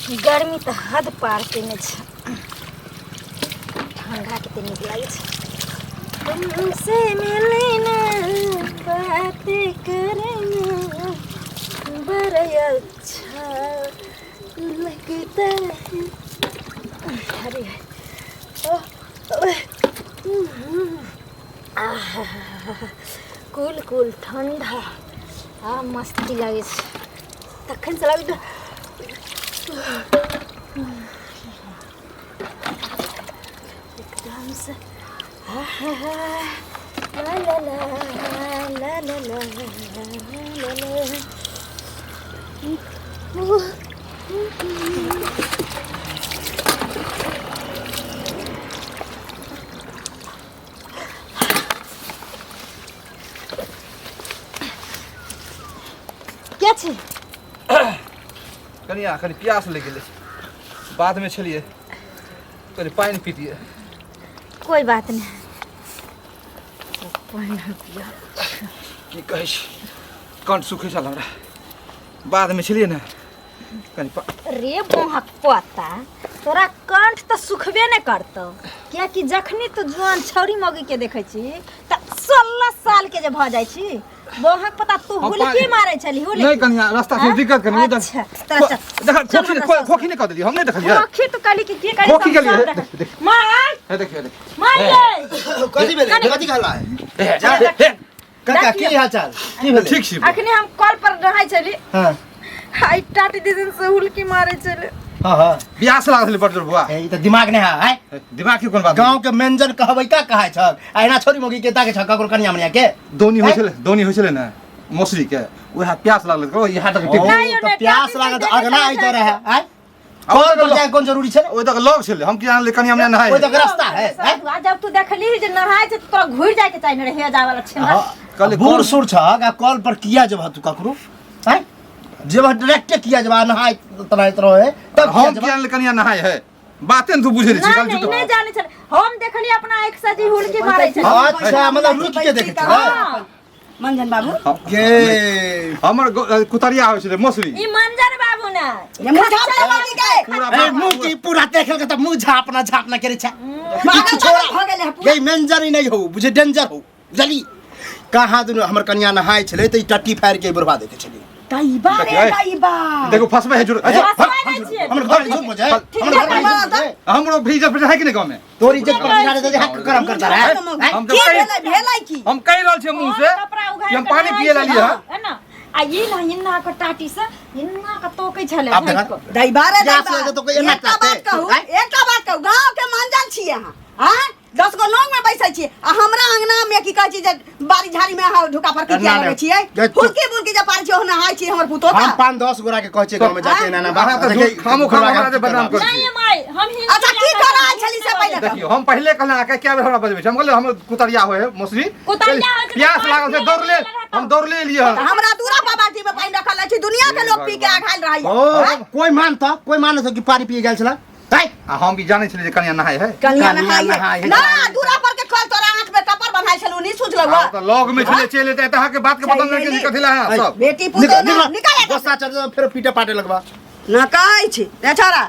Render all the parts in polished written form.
गर्मी तो हद पार केने छ। ठंडा के नीक लागे छ। तुमसे मिले ना बातें करना बड़ा अच्छा लगता है। अरे कूल कूल ठंडा मस्ती लागे छ। तखन से लागे एकदम से ला ला ला ला ला ला क्या छे? कनिया कनी प्यास लग गेलै बाद में छलिए कनी पानी पीतिए। कोई बात नहीं पानी पिया की कहै छी कंठ सुखे छल हमरा बाद में छलिए ना कनी रे मोहक पता तोरा कंठ तो सुखबे नहीं करतो क्या कि जखनी तो जवान छौरी मौगी के देखे छी त 16 साल के जे भ जाय छी मोहक पता तू हुलकी मारे छली हुलकी नहीं कनिया रास्ता से दिक्कत करनी अच्छा चल देख खोखी नहीं कर देली हम नहीं देखलिए खोखी तो काली की करे खोखी के लिए मार है देखिए मार कथी भेलै कथी कहला जा काका की हाल चाल की भेलै ठीक छी अखनी हम कॉल पर रहै छली हां हाई टाटी दिन से हुलकी मारे छले। हां हां बियाह से लागल बड़जोर बुआ ई त दिमाग नै है दिमाग की कोन बात गांव के मेंजन कहबै का कहाय छ आइना छोरी मोगी के ताके छ ककरो कन्या मनिया के दोनी होय छले ना मौसरी के ओहा प्यास लागल करो यहाँ तक टिक तो प्यास लागत अगना आइतो रहे आइ कौन पर जाय कोन जरूरी छै ओय तक लव छले हम कि जान ले कनिया में नहाय ओय तक रास्ता है जब तू देखली जे नहाय छै तो घुर जाय के चाहिए रहे जा वाला छै कल बूढ़ सुर छ कॉल पर किया जब तू ककरो हैं जब डायरेक्ट किया जब नहाय तनाइत रहे तब हम कि जान ले कनिया नहाय है बातें तू बुझे छी कल नहीं नहीं जाने छले हम देखली अपना एक सजी हुलकी मारे छै। अच्छा मतलब रुक के देखे छ मंजन बाबू के हमर कुतरिया होय छले मौसरी ई मंजन बाबू ना ये मुझा वाली के ए मुंह की पूरा देखल के त मुंह झापना झापना करे छ पागल छोरा हो गेले ये मेंजर ही नहीं हो बुझे डेंजर हो जली कहां दुनु हमर कन्या नहाय छले त ई टट्टी फायर के बर्बाद देखे छली काईबा रे काईबा देखो फसबे है जुर हमर घर झूठ हो जाए हमर घर झूठ हो हमरो भी इज्जत है कि नहीं गांव में तोर इज्जत पर झाड़े दे हक करम करता है हम की भेलै की हम कह रहल छी मुंह से कि हम पानी पिए ला लिया है ना आ ये ना इन्ना के टाटी से इन्ना के टोकै छले अब देखा दैबा रे प्यास लगे तो कोई एना एकटा बात कहू गांव के मंजन छी अहाँ हां 10 गो लोग में बैठै छी आ हमरा अंगना में की कहै छी जे बारी झाड़ी में अहाँ ढुका पर की किया लगे छियै फुलकी बुलकी जे पार छी ओहना हाय छी हमर पुतो हम 5-10 गोरा के कहै छी गांव में जाके एना बाहर तो खामो खामो से बदनाम कर नहीं माई हम ही अच्छा की करा छली से पहले देखियो हम पहले कहला के क्या बेर हमरा बजबै हम कहले हम कुतरिया होय है मौसरी कुतरिया होय प्यास लागल से दौड़ ले हम दौड़ ले लिए हमरा दूरा पर बाटी में पानी रखल अछि दुनिया के लोग पी के आघाल रहै ओ कोई मानत कि पानी पिए गेल छला हम भी जाने छले जे कन्या नहाय है कन्या नहाय ना दूरा पर के खोल तोरा आंख में कपर बन्हाय छलु नहीं सुझलौ तो लोग में छले चले ते के बात के पता नहीं कथि ला है सब बेटी पुतो निकाल गुस्सा चढ़ फिर पीटे पाटे लगबा ना कहै छी रे छोरा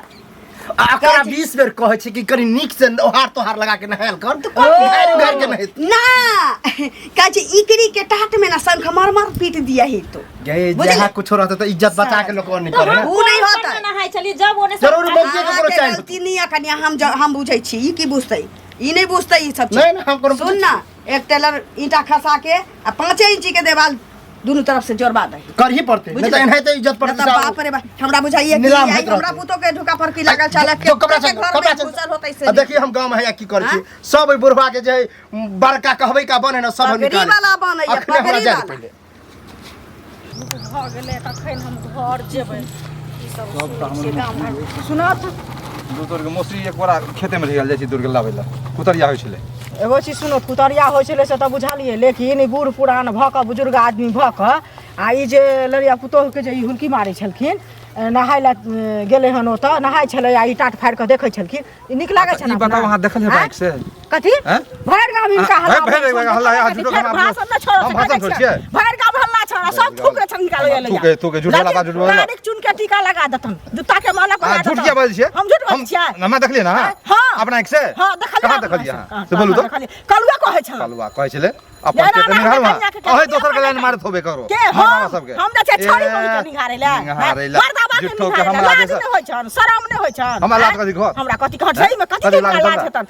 आकरा 20 बेर कहै छी कि कनी नीक से ओहार तोहार लगा के नहायल कर तो घर के नहीं ना कहै छी इकरी के टाट में ना शंख मरमर पीट दिया ही तो जहाँ कुछ रहता तो इज्जत बचा के लोग नहीं करे ऊ नहीं होता नहाय छली जब ओने जरूर मौके के करो चाहिए तीनिया कन्या हम बुझै छी ई की बुझतै ई नहीं बुझतै ई सब नहीं हम करो सुन ना एक टेलर ईंटा खसा के आ 5 इंची के देवाल दोनों तरफ से जोड़वा दे कर ही पड़ते नहीं तो इन्हें तो इज्जत पड़ती है बाप रे बाप हमरा बुझाइए कि हमरा पुतो के ढुका पर की लागल चला के कपड़ा घर में घुसल होतै से देखिए हम गांव में है की करै छी सब बुढ़वा के जे बड़का कहबै का बने ना सब निकाल गरीब वाला बने या पगड़ी वाला पहले भ गेले तखन हम घर जेबै ई सब गांव में सुनत दूर के मौसरी एक बार खेते में रह जाय छी दूर के लाबै ला कुतरिया होय छले एगो चीज सुनो कुतरिया होइ छलै से तऽ बुझलियै लेकिन ई बूढ़ पुरान भऽ कऽ बुजुर्ग आदमी भऽ कऽ आ ई जे लड़िया पुतोहके जे ई हुलकी मारै छलखिन नहाय लए गेलै हन ओतऽ नहाय छलै आ ई टाट फाड़ि कऽ देखै छलखिन ई नीक लागै छै ई बताओ अहाँ देखल है बाइक से कथी भरि गाँव हिनका हल्ला भरि गाँव हल्ला छोड़ा सब थूक रे छन निकालै तू के झूठ वाला बात झूठ वाला चुन के टीका लगा देतन जूता के माला पहना देतन। झूठ क्या बोल छियै? हम झूठ बोल छियै? हम देखलिए ना हाँ। अपना एक से हां देखलिए। कहां देखलिए अहाँ से बोलू तो कलुआ कहै छल। कलुआ कहै छले अपन पेट में निहारवा अहे दोसर के लाइन मारत होबे करो के हम जा छै छोड़ी बोल के निहारे ला मर्दाबा के झूठो के निहारे हमरा लाज नहीं होय छन शरम नहीं होय छन। हमरा लाज कथि घर हमरा कथि कहत सही में कथि के लाज हेतन।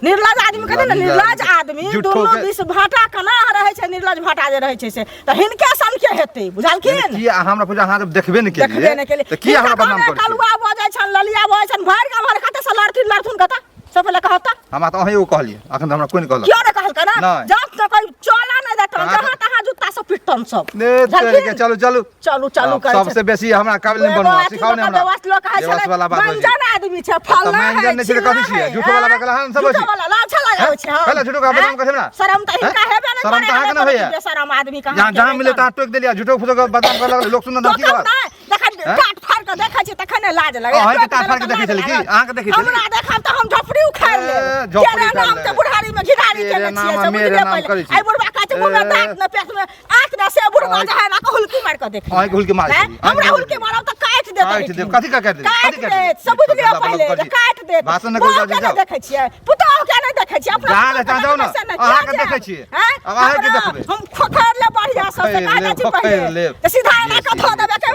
निर्लज आदमी कहते ना निर्लज आदमी दोनों बीच भाटा कना रहे छै निर्लज भाटा जे रहे छै से त हिनके सन के हेतै बुझलखिन की हमरा पूजा अहाँ जब देखबे नहीं केलिए त की हमरा बदनाम कर कलुआ बजै छन ललिया बजै छन भर का भर कते से लड़थुन कता सब पहले कहता हम त अही ओ कहलिए अखन हमरा कोई नहीं कहल क्यों नहीं कहल ना जब तक कोई चला नहीं देता जहां तहां जूता से पिटन सब ने तेरे के चलो चलो चलू चलू कर सबसे बेसी हमरा काबिल नहीं बनवा सिखाओ ने हमरा देवास वाला बात हो मंजन आदमी छै फल मंजन ने कथि छियै झूठो वाला बकला हम सब झूठो वाला लाज लगाबै छै पहले झूठो का बदनाम करे ना शरम त हिनका हेबे नहीं शरम त अहाँ के न होइया शरम आदमी कहां जहां जहां मिले ता टोक देलिया झूठो फुटो का बदनाम कर लगले लोग सुन ना की बात देख काट फाड़ के देखै छै तखन लाज लगे अहाँ के काट फाड़ के देखै छली की अहाँ के देखै छली हमरा देखब त हम झपड़ी उखाड़ ले झोपड़ी तेरा नाम त बुढ़ारी में घिरारी के छियै सब बुझले आई बुढ़वा का छै मुंह में दांत न पेट में आंख न से बुढ़वा जे है ना हुलकी मार के देख अहाँ के हुलकी मार हमरा हुलकी मारब त काट दे कथि का काट दे काट दे सब बुझले पहले काट दे भाषण न कर जाओ देखै छियै पुतौ के नहि देखै छियै अपना जा जाओ ना अहाँ के देखै छियै अब अहाँ के देखबै हम खोखर ले बढ़िया सब से काटा छी पहले त सीधा एना के धो देबे के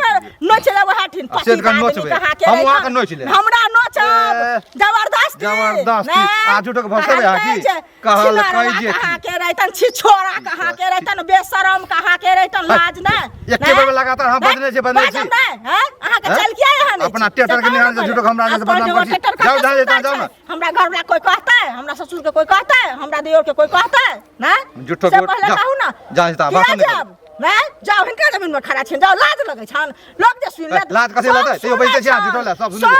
नोच ले वहा ठिन पति का नोचबे हम वहां के नोच ले हमरा नोचब जबरदस्ती जबरदस्ती आ झूठो के भसबे आ की कहल कहि जे कहां के रहतन छी छोरा कहां के रहतन बेशरम कहां के रहतन लाज ना एके बेर लगातार हम बदले छी हैं अहाँ के चल किया यहां अपना टेटर के निहार से झूठो हमरा से बदनाम कर जाओ जाओ ना हमरा घर में कोई कहता है हमरा ससुर के कोई कहता है हमरा दियोर के कोई कहता है ना झूठो के पहले कहू ना जा जा भाषण नहीं नहीं जाओ हिनका जमीन में खड़ा छिन जाओ लाज लगे छन लोग जे सुन ले लाज कथि लते तैयो बैठे छी झूठो ला सब सुन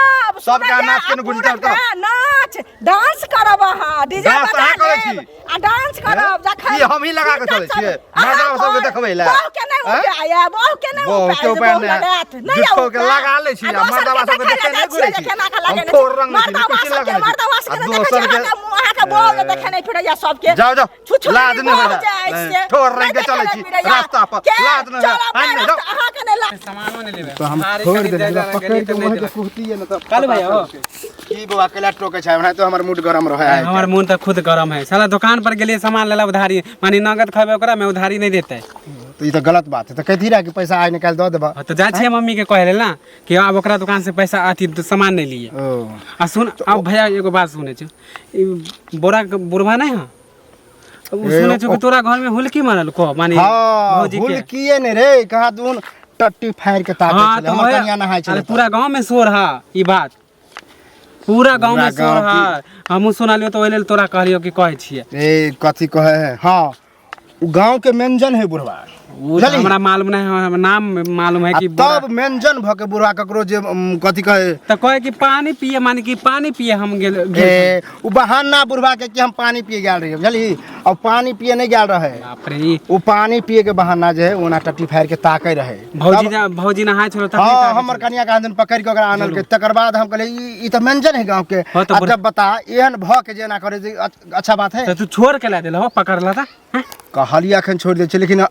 सब के नाच के गुड़ी चढ़ता नाच डांस करब हां डीजे बजा छी आ डांस करब जखन ये हम ही लगा के चले छियै मर्दा सब के देखबै ला बहु के नहीं उपाय बहु के नहीं झूठो के लगा ले छी मर्दा सब के देखे नहीं घुरे छी हम फोर रंग में कुछ लगा ले दोसर के मुंह के बोल देखे नहीं फिर या सब के जाओ जाओ लाज नहीं हो ठोर रंग के चले छी रास्ता पर लाज नहीं है जाओ अहाँ के नहीं लाज सामानो नहीं लेबे तो हम छोड़ दे पकड़ के मुंह के कुहती है न त कालू भाई हो की बवा केला टोके छै हमरा तो हमर मूड गरम रहे है हमार मन त खुद गरम है साला दुकान पर गेलिए सामान लेला उधारी मानी नगद खबे ओकरा में उधारी नहीं देते तो ई तो गलत बात है तो कहती रहा कि पैसा आज निकाल दो देबा तो जा छिए मम्मी के कहले ना कि अब ओकरा दुकान से पैसा अथी सामान नहीं लिए ओ आ सुन अब भैया एगो बात सुने छ ई बोरा बुढ़वा नहीं है उ सुने छ कि तोरा घर में हुलकी मारल को मानी हां भौजी भूल के किए ने रे कहा दून टट्टी फायर के ताके हां चले तो हम कन्या नहाय अरे छले पूरा गांव में शोर है ई बात पूरा गांव में शोर है हम सुनालियो तो ओइले तोरा कहलियो कि कहै छिए ए कथी कहे है हां उ गांव के व्यंजन है बुढ़वा वो तो हमरा मालूम नहीं है नाम मालूम है कि तब व्यंजन भ के बुढ़वा ककरो जे कथी कहे तो कहे कि पानी पिए माने कि पानी पिए हम गेल ए उ बहाना बुढ़वा के कि हम पानी पिए गेल रही बुझली अब पानी पिए नहीं गेल रहे बाप रे उ पानी पिए के बहाना जे है ओना टट्टी फायर के ताकै रहे भौजी नहाय छलो तब हां हमर कन्या का दिन पकड़ के ओकरा आनल के तकर बाद हम कहले ई त व्यंजन है गांव के हाँ, तो अब जब बता एहन भ के जेना करे जे अच्छा बात है तो तू छोड़ के ला देलो पकड़ ला था कहली अखन छोड़ दे छै लेकिन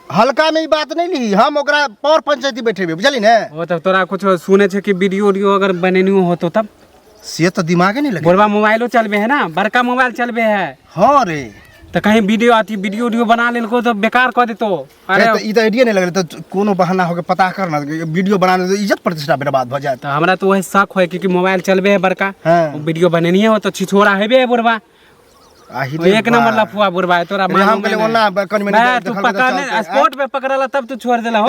हल्का में ई बात नहीं ली हम ओकरा पौर पंचायती बैठेबे बुझली ने वो तब तोरा कुछ सुने छे कि वीडियो वीडियो अगर बनेनियो होतो तब से तो दिमागे नहीं लगे बोलबा मोबाइलो चलबे है ना बड़का मोबाइल चलबे है हां रे तो कहीं वीडियो आती वीडियो बना लेलको तो बेकार कर देतो अरे तो ई तो आइडिया नहीं लगे तो कोनो बहाना होके पता करना वीडियो बनाने तो इज्जत प्रतिष्ठा बर्बाद हो जाए तो हमरा तो वही शक है कि मोबाइल चलबे है बड़का हाँ। वीडियो बनेनिए हो तो छिछोरा हेबे है बुढ़वा एक नंबर लफुआ बुढ़वा है तोरा हम कहले ओना कनि मनि तू पकड़ने स्पॉट पे पकड़ला तब तू छोड़ देला हो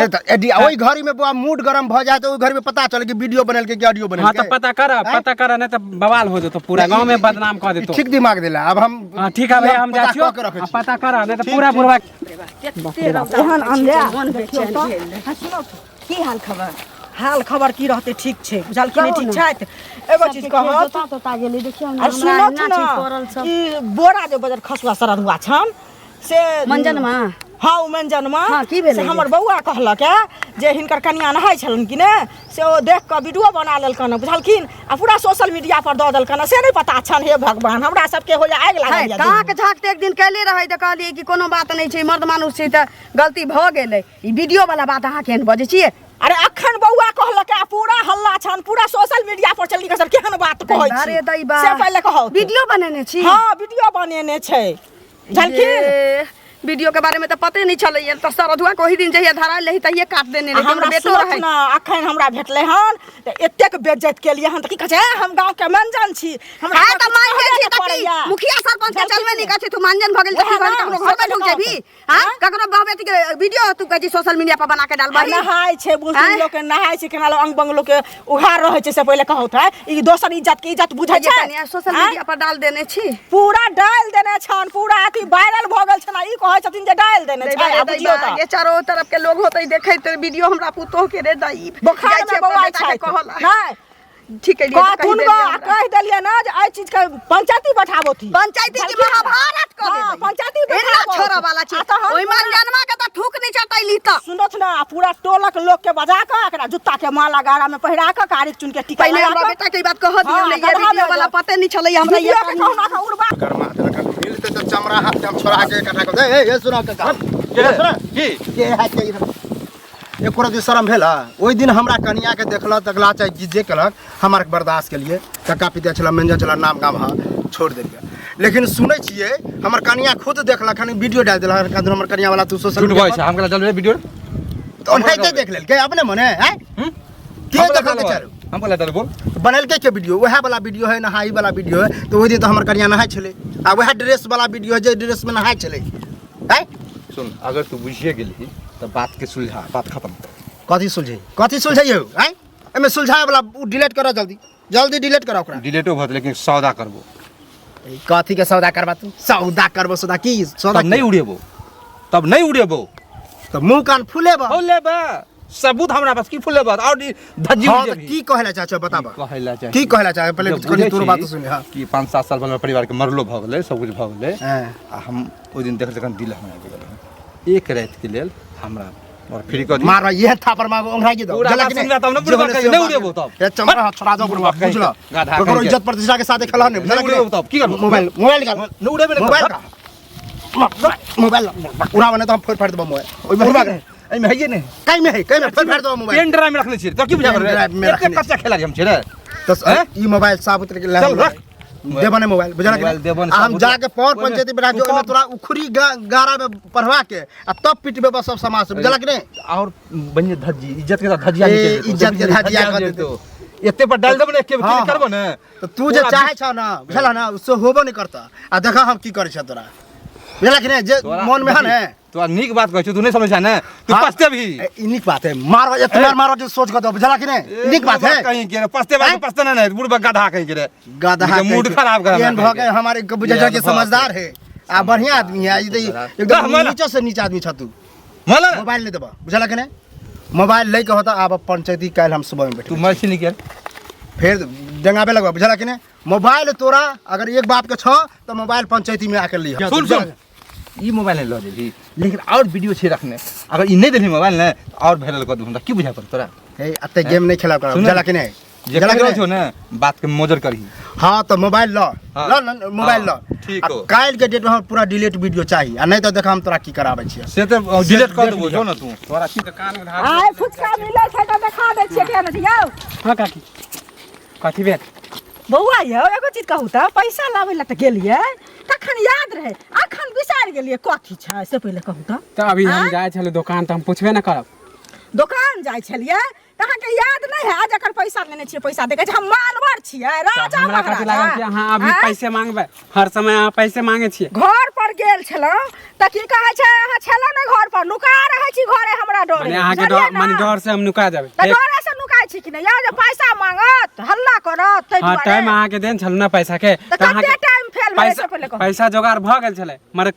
ओई घड़ी में बुआ मूड गरम भ जाए तो ओई घर में पता चले कि वीडियो बनल के ऑडियो बनल हां तो पता कर नहीं तो बवाल हो जतो पूरा गांव में बदनाम कर देतो ठीक दिमाग देला अब हम हां ठीक है भैया हम जा छियो पता कर नहीं तो पूरा बुढ़वा एहन अंधे की हाल खबर हाल खबर की रहते ठीक छे बुझल कि नहीं ठीक छै एगो चीज कहत आ सुनत ना ई बोरा जे बजर खसुआ सरद हुआ छन से मंजन मां हां मंजन मां हां की भेलै से हमर बौआ कहलक जे हिनकर कन्या नहाय छलन कि ने से ओ देख के वीडियो बना लेलकन बुझलखिन आ पूरा सोशल मीडिया पर द देलकन से नहीं पता छन हे भगवान हमरा सबके हो आग लागल कहाँ के झाक एक दिन कैले रहे तो कहलिए कि कोनो बात नहीं छै मर्द मानुष छै त गलती भ गेलै ई वीडियो वाला बात अहाँ केहन बजै छियै अरे अखन बौआ कहलक आ पूरा हल्ला छन पूरा सोशल मीडिया पर चलि सर केहन बात कहै छी अरे दैबा से पहले कहो वीडियो बनेने छी हां वीडियो बनेने छै झलखिन वीडियो के बारे में तो पते नहीं चलै त सरधुआ को ही दिन जहिया धरा लेही तहिए काट देने रे हमरा बेटो सोच रहे ना अखन हमरा भेटले हन त एतेक बेइज्जत के लिए हन त की कहै छै हम गांव के मंजन छी हमरा हां त मान गेल छी त मुखिया सरपंच के चलबे नहीं कहै छी तू मंजन भ गेल त की ककरो घर में ढुक जेबी हां ककरो बाप बेटी के वीडियो तू कहै छी सोशल मीडिया पर बना के डालबही नहाय छै मुस्लिम लोग के नहाय छै केना अंग बंग लोग के उघार रहै छै से पहले कहौत है ई दोसर इज्जत के इज्जत बुझै छै सोशल मीडिया पर डाल देने छी पूरा डाल देने छन पूरा अथी वायरल भ गेल छन ई कहै छथिन जे डाल देने छै बुझियो त ये चारों तरफ के लोग होतै देखैत वीडियो हमरा पुतोह के रे दई बुखार में बौआ छै नहीं ठीक है कथुन बा कह देलिए ना जे आई चीज के पंचायती बैठाबो थी पंचायती की महाभारत कर दे पंचायती एना छोरा वाला छी ओइ मान जनवा के त ठुक नहीं चटैली त सुनत ना पूरा टोलक लोग के बजा के एकरा जूता के माला गाड़ा में पहिरा के कारिक चुन के टिका पहले हमरा बेटा के बात कह दियो ले ये वीडियो वाला पते नहीं चलै हमरा ये कहना का उड़बा गरमा मिलते तो चमड़ा हाथ जम छोड़ा के कटा के ए सुना के काम के सुना के है के एक दिन शर्म भेला ओइ दिन हमरा कनिया के देखला तकला चाहे जे कलक हमार बर्दाश्त के लिए कक्का पिता चला मंजा चला नाम गाम हा छोड़ देलिए लेकिन सुनै छिए हमर कनिया खुद देखला खन वीडियो डाल देला कदन हमर कनिया वाला तू सोशल झूठ भाई हमकला चल रे वीडियो तो ओनाइते देख लेल के अपने मने है के देखल के चारू हमकला चल बोल बनल के वीडियो वह वाला वीडियो है नहाई वाला वीडियो है तो ओइ दिन तो हमर कनिया नहाय छले आ वह ड्रेस वाला वीडियो है जे ड्रेस में नहाय छले है सुन अगर तू बुझिए गेली तो बात के सुलझा बात खत्म कथी सुलझाइयो हैं एमे सुलझाए वाला डिलीट करो जल्दी डिलीट करो ओकरा डिलीटो भत लेकिन सौदा करबो कथी के सौदा करबा तू सौदा करबो सौदा की सौदा तब नहीं उड़ेबो तो मुंह कान फुलेबो लेबा सबूत हमरा पास की फुलेबा और धज्जी हां तो की कहला चाचा बताबा की कहला चाचा पहले कनी तोर बात सुन हां कि 5-7 साल पहले परिवार के मरलो भ गेलै सब कुछ भ गेलै हां हम ओ दिन देख जखन दिल हमरा आ गेल एक रात के लेल हमरा और फ्री कर मार ये थापर मांगो ओंघरा के दो जला कि तब न बुढ़वा कहीं नहीं उड़ेबो तब ए चमड़ा छोड़ा दो बुढ़वा बुझलो ककरो इज्जत प्रतिष्ठा के साथ खेला नहीं नहीं उड़ेबो तब की करबो मोबाइल निकाल नहीं उड़ेबे मोबाइल उड़ा बने तो हम फोड़ फाड़ देबो मोबाइल ओइ बुढ़वा एई में है ने कई में फोड़ फाड़ देबो मोबाइल पेन ड्राइव में रखले छी तो की बुझा रे एक कच्चा खेला हम छी रे तो ई मोबाइल साबुत के ले देबने मोबाइल बुझला कि हम जाके पौर पंचायती बिना जो में तोरा उखरी गारा में पढ़वा के आ तब पिटबे बस सब समाज बुझला कि नहीं और बन्ने धज्जी इज्जत के धज्जिया निकल इज्जत के धज्जिया कर दे एते पर डाल देबो ने के करबो ने तो तू जे चाहे छ ना बुझला ना उससे होबो नहीं करता आ देखा हम की करे छ तोरा बुझला कि नहीं जे मन में है तो निक बात कहै छ तू नहीं समझा ना तू पछते भी निक बात है मारो इतना मारो जो सोच के दो बुझला कि नहीं निक बात है कहीं के पछते ना नहीं बुढ़वा गधा कहीं के गधा मूड खराब कर एन भ गए हमारे बुझा के समझदार है आ बढ़िया आदमी है एकदम नीचे से नीचे आदमी छ तू मोबाइल ले देबा बुझला कि नहीं मोबाइल ले के होता अब पंचायती काल हम सुबह में बैठ तू मर्सी नहीं कर फिर डंगाबे लगवा बुझला कि नहीं मोबाइल तोरा अगर एक बाप के छ तो मोबाइल पंचायती में आके लिया सुन ई मोबाइल ले देली लेकिन और वीडियो छे रखने अगर ई नहीं देली मोबाइल ने और वायरल कर दूंगा की बुझा पर तोरा ए अते गेम नहीं खेला कर बुझला कि नहीं जे करे छो ना बात के मोजर करही हां तो मोबाइल ल मोबाइल ल ठीक हो काल के डेट में पूरा डिलीट वीडियो चाहिए आ नहीं तो देखा हम तोरा की कराबै छियै से तो डिलीट कर देबो जो ना तू तोरा की कान में आय फुचका मिलै छै त देखा दै छियै के न यौ हां काकी कथी भेल बौआ यौ एगो चीज कहू त पैसा लाबै ला त गेलियै तखन याद रहे अखन बिसार गेलियै कथी छै से पहिले कहू त अभी हम जाय छले दुकान त हम पूछबे न करब दुकान जाय छलियै तहाँ के याद नहीं है जकर पैसा लेने छियै पैसा देके हम मानवर छियै राजा हमरा कथी लागल कि हां अभी पैसे मांगबे हर समय अहाँ पैसे मांगे छियै घर पर गेल छलौ त की कहै छै अहाँ छलौ न घर पर नुका रहै छी घरे हमरा डर माने अहाँ के माने डर से हम नुका जाबे त डर से नुकाय छी कि नहीं या जे पैसा मांगत हल्ला करत तै हां टाइम अहाँ के देन छल न पैसा के त कते टाइम फेल भेल से पहिले कहू पैसा जोगार भ गेल छले मगर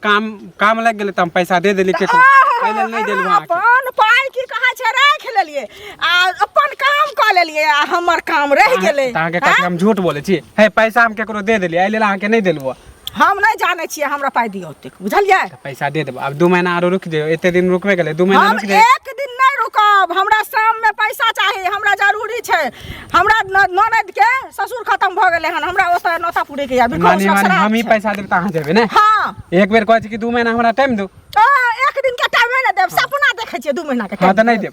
काम लग गेले त हम पैसा दे देली के पहिले नहीं देलु अहाँ के अपन पाई की कहै छै राख लेलिए आ अपन काम क लेलिए आ हमर काम रह गेलै अहाँ के कथि हम झूठ बोले छी हे पैसा हम केकरो दे देली आइ लेल अहाँ के नहीं देलु हम नहीं जाने छियै हमरा पाई दियौ ओतेक बुझलियै पैसा दे देब अब 2 महीना और रुक दियौ एते दिन रुकबे गेले 2 महीना हम रुक जाए एक दिन नहीं रुकब हमरा शाम में पैसा चाहिए हमरा जरूरी छै हमरा ननद के ससुर खत्म भ गेलै हन हमरा ओसा नोता पूरे के या मानी हम ही पैसा देब त अहाँ देबे ने हां एक बेर कहै छी कि 2 महीना हमरा टाइम दो एक दिन के टाइम नहीं देब सपना देख रखे छिए 2 महीना के हां तो नहीं दे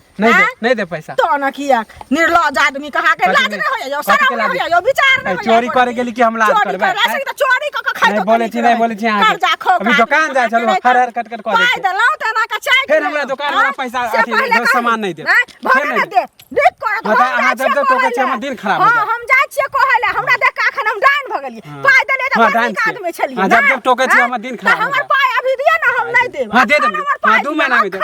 नहीं दे पैसा तो ना किया निर्लज आदमी कहा के लाज नहीं होय शरम नहीं होय विचार नहीं चोरी करे गेली कि हम लाज करबे ऐसे तो चोरी क खाइ नहीं बोले छी अभी दुकान जा चलो हर कट कट कर दे दे लाओ तना का चाय फिर हमरा दुकान में पैसा अथी सामान नहीं दे फिर नहीं दे देख कर बता अहाँ जब टोके छी हमर दिन खराब हो हां हम जाय छिए कहले हमरा देख का एखन हम डाइन भ गेलिए पाइ देले त बड़ी आदमी छलिए हां जब टोके छी हमर दिन खराब हमर पाइ अभी दिया ना हम नहीं देब हां दे दे हां 2 महीना में दे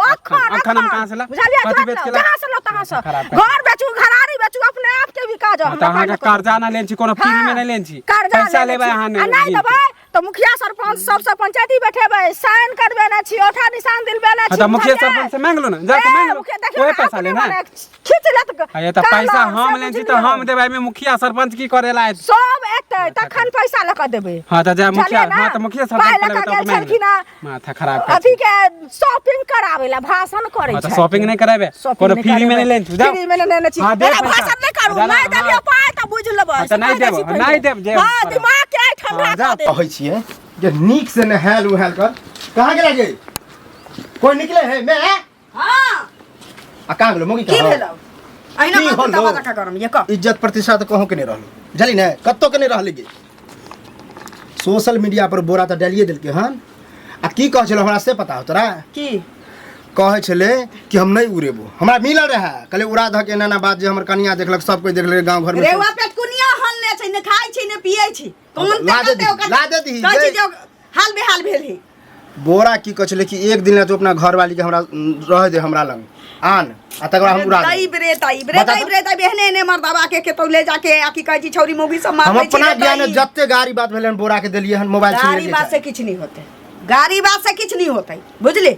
अखन हम कहां से ला कथि बेच के ला कहां से लो तहां से घर बेचू घरारी बेचू अपने आप के भी काज हम तहां के कर्जा ना लेन छी कोनो फ्री में नहीं लेन छी पैसा लेबे अहाँ नहीं देबै तो मुखिया सरपंच सबसे पंचायती बैठेबै साइन करबे ना छी ओठा निशान दिलबे ना छी तो मुखिया सरपंच से मांग लो ना जाके मांग लो कोई पैसा लेना खींच लेत ये तो पैसा हम लेन छी तो हम देबै में मुखिया सरपंच की करेला सब एतै तखन पैसा ल के देबै हां तो जा मुखिया हां तो मुखिया सरपंच लेबै तो मांग माथा खराब कर अथी के शॉपिंग करावेला भाषण करे छै तो शॉपिंग नहीं कराबे कोनो फ्री में नहीं लेन छी जा फ्री में लेने छी भाषण नहीं करू नहीं देलियो पाइ त बुझ लेबै तो नहीं देब हां दिमाग के ठंडा कर दे कहै छिए जे नीक से नहाल उहाल कर कहाँ गेला गे कोई निकले है मैं हां आ कहाँ गेलो मोगी की कहाँ भेलौ अहिना की मत होलो? दबा रखा गरम ये क इज्जत प्रतिष्ठा तो कहूँ के नहीं रहलो जली ने कत्तो के नहीं रहले गे सोशल मीडिया पर बोरा तो डालिए दिल के हन आ की कह छलो हमरा से पता हो तोरा की कहे छले कि हम नहीं उड़ेबो हमरा मिलल रहा कहले उड़ा ध के ना बात जे हमर कनिया देखलक सब कोई देखले गांव घर में रेवा पेटकुनिया हल्ले छै ने खाइ छै ने पियै छै कोन ला दे दी कहै छै हाल बेहाल भेल है बोरा की कह छले कि एक दिन तो अपना घर वाली के हमरा रह दे हमरा लंग आन आ तकरा हम उड़ा ताई बहने ने मर्दावा के तो ले जाके आ की कहै छी छौरी मौगी सब मार हम अपना ज्ञान जत्ते गाड़ी बात भेलन बोरा के देलिए हन मोबाइल छीन गाड़ी बात से किछ नहीं होते गाड़ी बात से किछ नहीं होते बुझले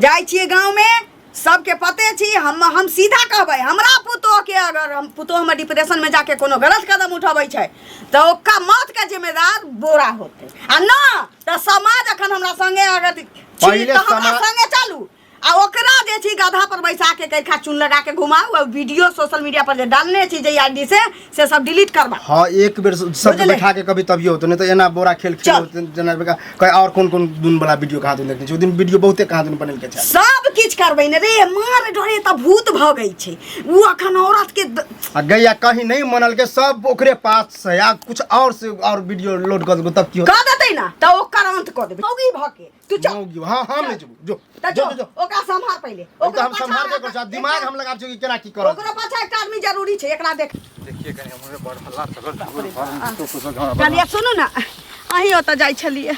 जाय छिए गांव में सबके पते छी हम सीधा कहबै हमरा पुतोह के अगर हम पुतोह में डिप्रेशन में जाके कोनो गलत कदम उठाबै छै तो ओका मौत के जिम्मेदार बोरा होते आ ना तो समाज अखन हमरा संगे अगर पहिले तो हमरा संगे चलू आ ओकरा जे छी गधा पर बैसा के कैखा चुन लगा के घुमाऊ और वीडियो सोशल मीडिया पर जे डालने छी जे आईडी से सब डिलीट करबा हां एक बेर सब बैठा के कभी तभियो होतो नहीं तो एना बोरा खेल जना कहीं और कौन दुन वाला वीडियो कहां देखने छी ओ दिन वीडियो बहुते कहां दिन बनल के छै सब किछ करबै ने रे मार डरे त भूत भ गई छै उ अखन औरत के आ गैया कहीं नहीं मनल के सब ओकरे पास से या कुछ और से और वीडियो लोड कर दो तब की क देतै ना त ओकर अंत क देबै मौगी भ के तू चल हां हम नहीं जो जो ओकरा संभाल पहिले ओकरा हम संभाल के कर दिमाग हम लगाब छी कि केना की करब ओकरा पाछा एक आदमी जरूरी छै एकरा देख देखिए कहीं हमरे बड़ हल्ला सगर कनिया सुनू ना अहीं ओतऽ जाइ छलिए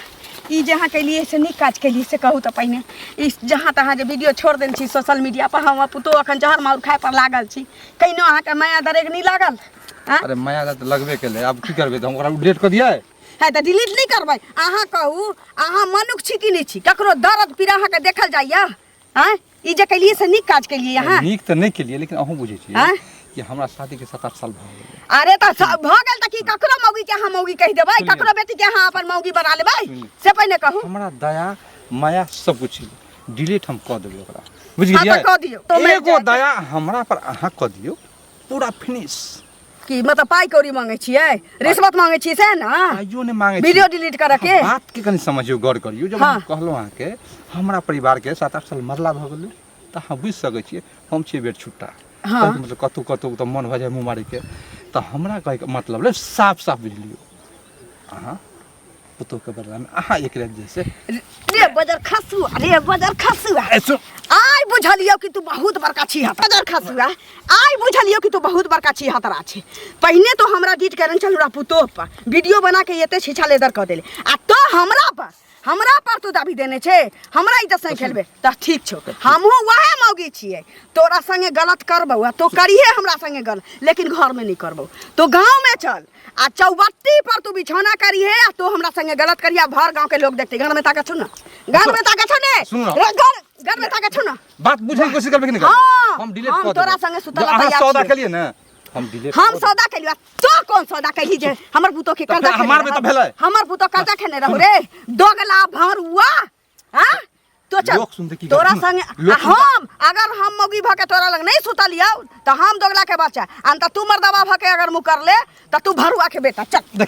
ई जहाँ कैलिए से नीक काज कैलिए से कहू तऽ पहिने ई जहाँ तहाँ जे वीडियो छोड़ देने छी सोशल मीडिया पर हम पुतो अखन जहर माउर खाए पर लागल छी कहिनो अहाँके माया दरेग नहीं लागल अरे माया तो लगबे केले अब की करबे हम ओकरा डिलीट कर दिया है तो डिलीट नहीं करबै अहाँ कहू अहाँ मनुख छी कि नहीं छी ककरो दर्द पीड़ा अहाँके देखल जाइए हैं ई जे कैलिए से नीक काज कैलिए अहाँ नीक तो नहीं केलिए लेकिन अहूँ बुझे छी कि हमरा शादी के 7-8 साल भ गेल अरे तो भ गेल त की ककरो मौगी के अहाँ मौगी कहि देबै ककरो बेटी के अहाँ अपन मौगी बना लेबै से पहले कहू हमरा दया माया सब कुछ डिलीट हम क देबै ओकरा बुझ गेलियै क दियौ तो एगो दया हमरा पर अहाँ क दियौ पूरा फिनिश की मतलब पाई कौड़ी मांगे छियै रिश्वत मांगे छियै से ना आइयो ने मांगे वीडियो डिलीट करे के बात के कनी समझियो गौर करियो जब हम कहलो अहाँ के हमरा परिवार के 7-8 साल मरला भ गेलै त हम बुझ सकै छियै हम छियै बेट छुट्टा मतलब कतौ तो मन भ जाय मुंह मारी के तो हमरा कहे के मतलब ले साफ बुझ लियो अहाँ पुतो के बदला में अहाँ एक रात जैसे रे बजर खसुआ आइ बुझलियो कि तू बहुत बड़का छी हत बजर खसुआ आइ बुझलियो कि तू बहुत बड़का छी हतरा छै पहिने तो हमरा डीट करन चलुरा पुतो पर वीडियो बना के एते छिछा लेदर क देले आ तो हमरा पर तू दाबी देने छे हमरा इज्जत से खेलबे त ठीक छौ हमहू वहे मौगी छिए तोरा संगे गलत करबौ तो करिए हमरा संगे गलत लेकिन घर में नहीं करबौ तो गांव में चल आ चौबट्टी पर तू बिछौना करिए आ तो हमरा संगे गलत करिया भर गांव के लोग देखते घर में ताका छौ ना घर में ताका छौ ने घर में ताका छौ ना बात बुझे की कोशिश करबे कि नहीं हम डिलीट कर तोरा संगे सुतल अहाँ सौदा के लिए ना हम डिलीट हम सौदा के लिए तो कौन सौदा कही जे हमर पुतो के कर्जा हमार में तो भेलै हमर पुतो कर्जा खेने रहू रे दोगला भरुआ हां तो चल तोरा संगे हम अगर हम मौगी भ के तोरा लग नहीं सुतलियौ त हम दोगला के बच्चा अंत तू मर्दवा भ के अगर मुकर ले त तू भरुआ के बेटा चल